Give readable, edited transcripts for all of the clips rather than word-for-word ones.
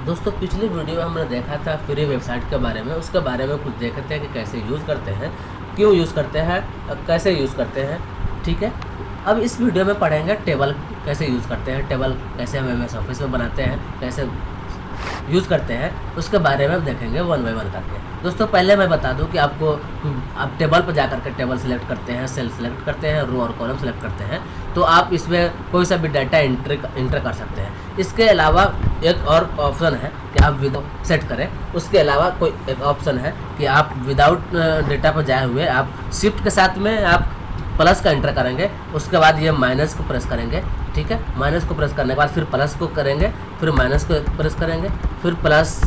दोस्तों पिछली वीडियो में हमने देखा था फ्री वेबसाइट के बारे में, उसके बारे में कुछ देखते हैं कि कैसे यूज़ करते हैं, क्यों यूज़ करते हैं, कैसे यूज़ करते हैं। ठीक है, अब इस वीडियो में पढ़ेंगे टेबल कैसे यूज़ करते हैं, टेबल कैसे हम MS ऑफिस में बनाते हैं, कैसे यूज़ करते हैं, उसके बारे में देखेंगे वन बाय वन करके। दोस्तों पहले मैं बता दूं कि आप टेबल पर जा करके टेबल सेलेक्ट करते हैं, सेल सेलेक्ट करते हैं, रो और कॉलम सेलेक्ट करते हैं, तो आप इसमें कोई सा भी डाटा इंटर कर सकते हैं। इसके अलावा एक और ऑप्शन है कि आप विदाउट सेट करें, उसके अलावा कोई एक ऑप्शन है कि आप विदाउट डेटा पर जाए हुए आप शिफ्ट के साथ में आप प्लस का इंटर करेंगे, उसके बाद ये माइनस को प्रेस करेंगे। ठीक है, माइनस को प्रेस करने के बाद फिर प्लस को करेंगे, फिर माइनस को प्रेस करेंगे, फिर प्लस।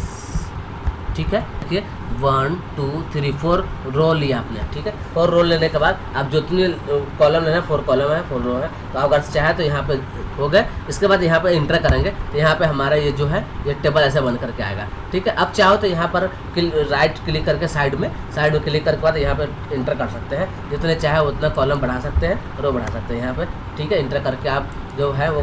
ठीक है, देखिए 1 2 3 4 रो लिया आपने। ठीक है, 4 रो लेने के बाद आप जितनी कॉलम लेना है, 4 कॉलम है, 4 रो है, तो अगर चाहे तो यहाँ पे हो गए। इसके बाद यहाँ पे इंटर करेंगे तो यहाँ पे हमारा ये जो है ये टेबल ऐसे बन करके आएगा। ठीक है, अब चाहो तो यहाँ पर राइट क्लिक करके साइड में क्लिक करके बाद यहाँ पे इंटर कर सकते हैं, जितने चाहे उतना कॉलम बढ़ा सकते हैं, रो बढ़ा सकते हैं यहाँ पे। ठीक है, इंटर करके आप जो है वो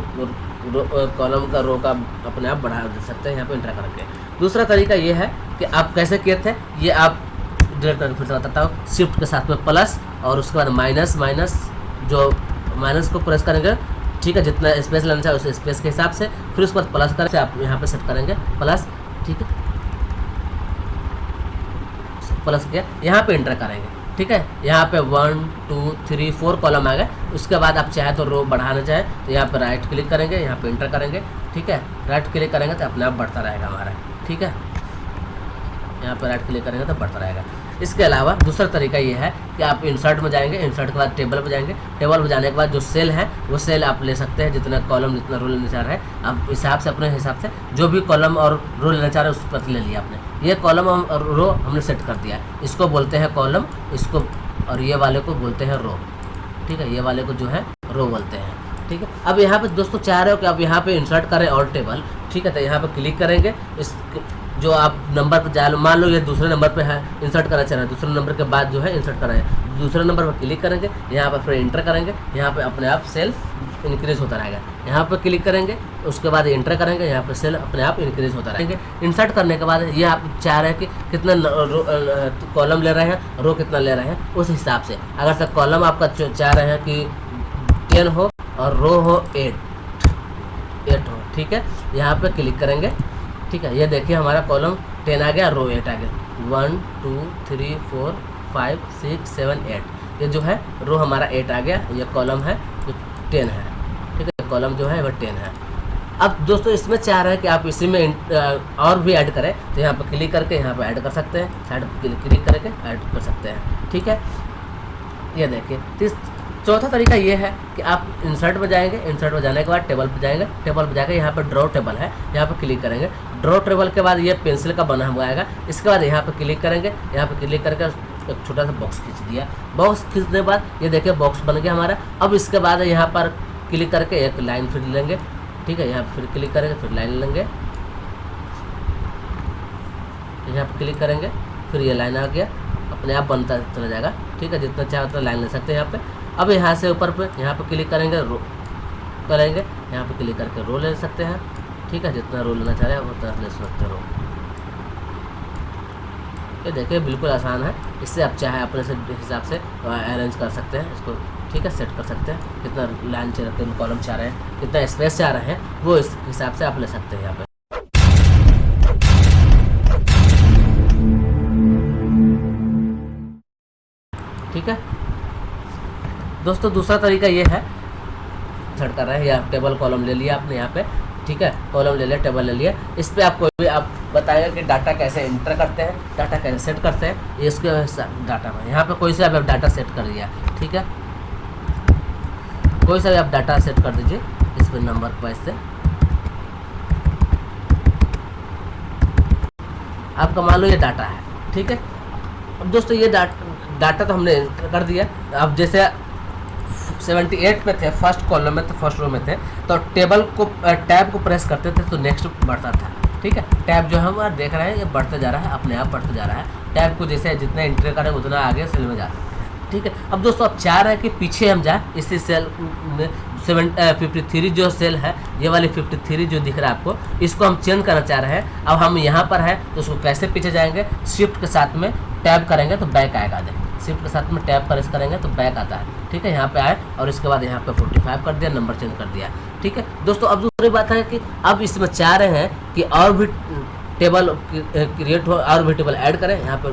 कॉलम का रो का अपने आप बढ़ा दे सकते हैं यहाँ पे इंटर करके। दूसरा तरीका ये है कि आप कैसे किए थे, ये आप डिलीट करके फिर से बताता हूँ। शिफ्ट के साथ में प्लस और उसके बाद माइनस जो माइनस को प्रेस करेंगे। ठीक है, जितना स्पेस लेना चाहिए उस स्पेस के हिसाब से, फिर उसके बाद प्लस करके आप यहाँ पे सेट करेंगे प्लस। ठीक है, प्लस किया, यहाँ पे इंटर करेंगे। ठीक है, यहाँ पे 1 2 3 4 कॉलम आ गए। उसके बाद आप चाहे तो रो बढ़ाना चाहे तो यहाँ पे राइट क्लिक करेंगे, यहाँ पे इंटर करेंगे। ठीक है, राइट क्लिक करेंगे तो अपने आप बढ़ता रहेगा हमारा। ठीक है, यहाँ पे राइट क्लिक करेंगे तो बढ़ता रहेगा। इसके अलावा दूसरा तरीका ये है कि आप इंसर्ट में जाएंगे, इंसर्ट के बाद टेबल पर जाएंगे, टेबल पर जाने के बाद जो सेल है वो सेल आप ले सकते हैं, जितना कॉलम जितना रो लेना चाह रहे हैं आप हिसाब से, अपने हिसाब से जो भी कॉलम और रो लेना चाह रहे हैं उस पर ले लिया आपने। ये कॉलम और रो हमने सेट कर दिया, इसको बोलते हैं कॉलम, इसको और ये वाले को बोलते हैं रो। ठीक है, ये वाले को जो है रो बोलते हैं। ठीक है, अब यहाँ पे दोस्तों चाह रहे हो कि आप यहाँ पे इंसर्ट करें और टेबल। ठीक है, तो यहाँ पे क्लिक करेंगे, इस जो आप नंबर पर जा लो, मान लो ये दूसरे नंबर पे है, इंसर्ट करना चाह रहे हैं, दूसरे नंबर के बाद जो है इंसर्ट कर रहे हैं, दूसरे नंबर पर क्लिक करेंगे, यहाँ पर फिर इंटर करेंगे, यहाँ पे अपने आप सेल इंक्रीज होता रहेगा। यहाँ पर क्लिक करेंगे, उसके बाद इंटर करेंगे, यहाँ पर सेल अपने आप इंक्रीज होता रहेंगे। इंसर्ट करने के बाद ये आप चाह रहे हैं कि कितना कॉलम ले रहे हैं, रो कितना ले रहे हैं, उस हिसाब से। अगर से कॉलम आपका चाह रहे हैं कि 10 हो और रो हो 8 हो। ठीक है, यहाँ पे क्लिक करेंगे। ठीक है, ये देखिए हमारा कॉलम 10 आ गया, रो 8 आ गया। 1 2 3 4 5 6 7 8, ये जो है रो हमारा 8 आ गया, ये कॉलम है जो 10 है। ठीक है, कॉलम जो है वो 10 है। अब दोस्तों इसमें चाह रहे हैं कि आप इसी में और भी ऐड करें, तो यहाँ पर क्लिक करके यहाँ पर ऐड कर सकते हैं, साइड पर क्लिक करके ऐड कर सकते हैं। ठीक है, ये देखिए। चौथा तरीका ये है कि आप इंसर्ट में जाएंगे, इंसर्ट में जाने के बाद टेबल पर जाएंगे, टेबल पर जाकर यहाँ पर ड्रॉ टेबल है, यहाँ पर क्लिक करेंगे। ड्रॉ टेबल के बाद ये पेंसिल का बना हुआ आएगा, इसके बाद यहाँ पर क्लिक करेंगे, यहाँ पर क्लिक करके एक छोटा सा बॉक्स खींच दिया। बॉक्स खींचने के बाद ये देखिए बॉक्स बन गया हमारा। अब इसके बाद यहाँ पर क्लिक करके एक लाइन फिर लेंगे। ठीक है, यहाँ पर फिर क्लिक करेंगे, फिर लाइन लेंगे, यहाँ पर क्लिक करेंगे, फिर ये लाइन आ गया, अपने आप बनता चला जाएगा। ठीक है, जितना चाहे उतना लाइन ले सकते हैं यहाँ पे। अब यहाँ से ऊपर पे यहाँ पे क्लिक करेंगे, रो करेंगे, यहाँ पे क्लिक करके रो ले सकते हैं। ठीक है, जितना रो लेना चाह रहे हैं उतना ले सकते हैं रो। ये देखिए बिल्कुल आसान है, इससे आप चाहे अपने से हिसाब से अरेंज कर सकते हैं इसको। ठीक है, सेट कर सकते हैं, कितना लाइन चाह रहे हैं, कॉलम चाह रहे हैं, कितना स्पेस चाह रहे हैं, वो इस हिसाब से आप ले सकते हैं यहाँ पे। ठीक है दोस्तों, दूसरा तरीका ये है, सेट कर रहे हैं या टेबल कॉलम ले लिया आपने यहाँ पे। ठीक है, कॉलम ले लिया, टेबल ले लिया, इस पे आप कोई भी आप बताएगा कि डाटा कैसे इंटर करते हैं, डाटा कैसे सेट करते हैं, ये इसके डाटा में यहाँ पे कोई सा भी आप डाटा सेट कर दिया। ठीक है, कोई सा भी आप डाटा सेट कर दीजिए इस पर नंबर पर से। आपका मान लो ये डाटा है। ठीक है, अब दोस्तों ये डाटा तो हमने कर दिया। अब जैसे 78 पे थे, फर्स्ट कॉलम में, तो फर्स्ट रो में थे, तो टेबल को टैब को प्रेस करते थे तो नेक्स्ट बढ़ता था। ठीक है, टैब जो हम देख रहे हैं ये बढ़ते जा रहा है, अपने आप बढ़ते जा रहा है। टैब को जैसे जितना एंटर करें उतना आगे सेल में जा सकते हैं। ठीक है। अब दोस्तों आप चाह रहे हैं कि पीछे हम जाए इसी सेल में 53 जो सेल है, ये वाली 53 जो दिख रहा है आपको, इसको हम चेंज करना चाह रहे हैं। अब हम यहाँ पर है तो उसको कैसे पीछे जाएंगे, शिफ्ट के साथ में टैब करेंगे तो बैक आएगा। देख शिफ्ट के साथ में टैब प्रेस करेंगे तो बैक आता है, ठीक है। यहाँ पे आए और इसके बाद यहाँ पे 45 कर दिया, नंबर चेंज कर दिया, ठीक है दोस्तों। अब दूसरी बात है कि अब इसमें चाह रहे हैं कि और भी टेबल क्रिएट हो, और भी टेबल ऐड करें। यहाँ पे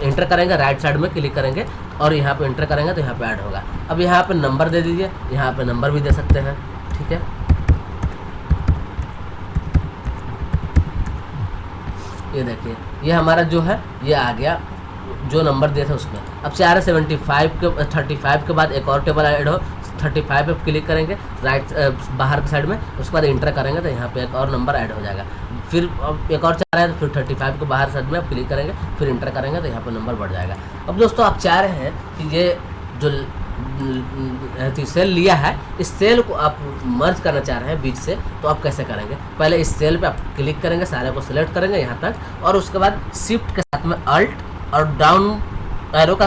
एंटर करेंगे, राइट साइड में क्लिक करेंगे और यहाँ पे एंटर करेंगे तो यहाँ पे ऐड होगा। अब यहाँ पे नंबर दे दीजिए, यहाँ पे नंबर भी दे सकते हैं, ठीक है। ये देखिए ये हमारा जो है ये आ गया जो नंबर दिया था उसमें। अब चाह रहे 35 के बाद एक और टेबल ऐड हो, 35 पे क्लिक करेंगे राइट बाहर के साइड में, उसके बाद इंटर करेंगे तो यहाँ पे एक और नंबर ऐड हो जाएगा। फिर अब एक और चाह रहे हैं तो फिर 35 के बाहर साइड में आप क्लिक करेंगे, फिर इंटर करेंगे तो यहाँ पे नंबर बढ़ जाएगा। अब दोस्तों आप चाह रहे हैं कि ये जो सेल लिया है इस सेल को आप मर्ज करना चाह रहे हैं बीच से, तो आप कैसे करेंगे। पहले इस सेल पे आप क्लिक करेंगे, सारे को सिलेक्ट करेंगे यहाँ तक, और उसके बाद शिफ्ट के साथ में अल्ट और डाउन एरो का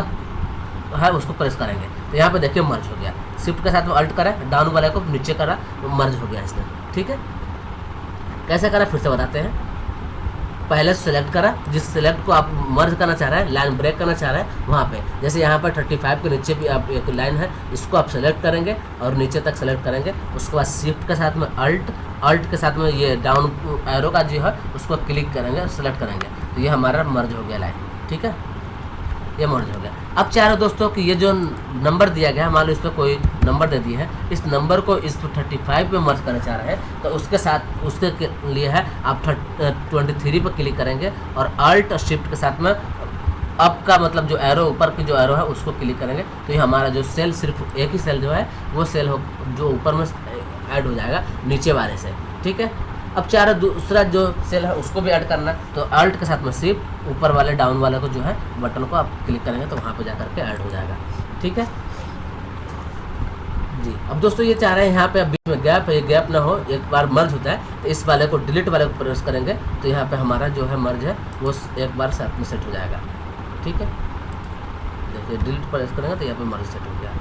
है उसको प्रेस करेंगे तो यहाँ पे देखिए मर्ज हो गया। शिफ्ट के साथ में अल्ट करें, डाउन वाले को नीचे करा तो मर्ज हो गया इसमें, ठीक है। कैसे करा फिर से बताते हैं। पहले सेलेक्ट करा, जिस सेलेक्ट को आप मर्ज करना चाह रहे हैं, लाइन ब्रेक करना चाह रहे हैं वहाँ पे, जैसे यहाँ पर 35 के नीचे भी आप एक लाइन है, इसको आप सेलेक्ट करेंगे और नीचे तक सेलेक्ट करेंगे। उसके बाद शिफ्ट के साथ में अल्ट के साथ में ये डाउन एरो का जो है उसको क्लिक करेंगे और सेलेक्ट करेंगे तो ये हमारा मर्ज हो गया लाइन, ठीक है, ये मर्ज हो गया। अब चाह रहे दोस्तों कि ये जो नंबर दिया गया है, मान लो इस पर कोई नंबर दे दिया है, इस नंबर को इस 35 पे मर्ज करना चाह रहे हैं तो उसके साथ उसके लिए है आप 23 पर क्लिक करेंगे और अल्ट और शिफ्ट के साथ में अप का मतलब जो एरो ऊपर की जो एरो है उसको क्लिक करेंगे तो ये हमारा जो सेल सिर्फ एक ही सेल जो है वो सेल हो जो ऊपर में ऐड हो जाएगा नीचे वाले से, ठीक है। अब चाह रहे दूसरा जो सेल है उसको भी ऐड करना, तो अल्ट के साथ में शिफ्ट ऊपर वाले डाउन वाले को जो है बटन को आप क्लिक करेंगे तो वहाँ पे जा करके ऐड हो जाएगा, ठीक है जी। अब दोस्तों ये चाह रहे हैं यहाँ पे अब बीच में गैप है, ये गैप ना हो, एक बार मर्ज होता है तो इस वाले को डिलीट वाले को प्रेस करेंगे तो यहाँ पे हमारा जो है मर्ज है वो एक बार साथ में सेट हो जाएगा, ठीक है। देखिए डिलीट प्रेस करेंगे तो यहाँ पे मर्ज सेट हो गया।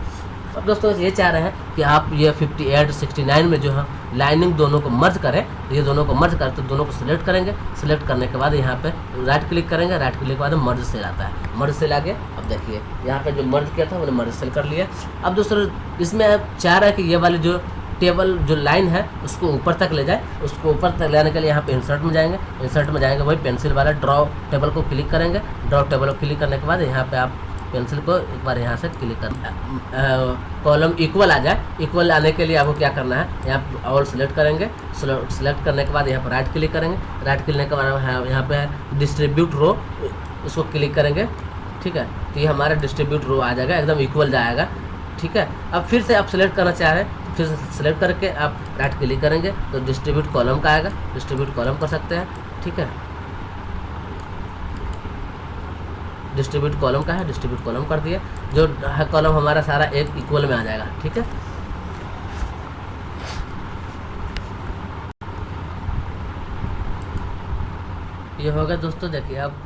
अब दोस्तों ये चाह रहे हैं कि आप ये 58 69 में जो है लाइनिंग दोनों को मर्ज करें, तो ये दोनों को मर्ज करें तो दोनों को सिलेक्ट करेंगे। सिलेक्ट करने के बाद यहाँ पे राइट क्लिक करेंगे, राइट क्लिक के बाद मर्ज सेल आता है, मर्ज सेल आ गया। अब देखिए यहाँ पे जो मर्ज किया था मैंने मर्ज सेल कर लिया। अब दोस्तों इसमें आप चाह रहे हैं कि ये वाली जो टेबल जो लाइन है उसको ऊपर तक ले जाए, उसको ऊपर तक ले जाने के लिए यहाँ पे इंसर्ट में जाएंगे, इंसर्ट में जाएंगे वही पेंसिल वाला ड्रॉ टेबल को क्लिक करेंगे। ड्रॉ टेबल को क्लिक करने के बाद यहाँ पे आप पेंसिल को एक बार यहाँ से क्लिक करना, कॉलम इक्वल आ जाए। इक्वल आने के लिए आपको क्या करना है, यहाँ ऑल सेलेक्ट करेंगे, सेलेक्ट करने के बाद यहाँ पर राइट क्लिक करेंगे, राइट क्लिक के बाद यहाँ पे डिस्ट्रीब्यूट रो उसको क्लिक करेंगे, ठीक है। तो ये हमारा डिस्ट्रीब्यूट रो आ जाएगा, एकदम इक्वल जाएगा, ठीक है। अब फिर से आप सेलेक्ट करना चाह रहे हैं, फिर से सेलेक्ट करके आप राइट क्लिक करेंगे तो डिस्ट्रीब्यूट कॉलम का आएगा, डिस्ट्रीब्यूट कॉलम कर सकते हैं, ठीक है। डिस्ट्रीब्यूट कॉलम का है, डिस्ट्रीब्यूट कॉलम कर दिया, जो है कॉलम हमारा सारा एक इक्वल में आ जाएगा, ठीक है। ये हो गया दोस्तों, देखिए अब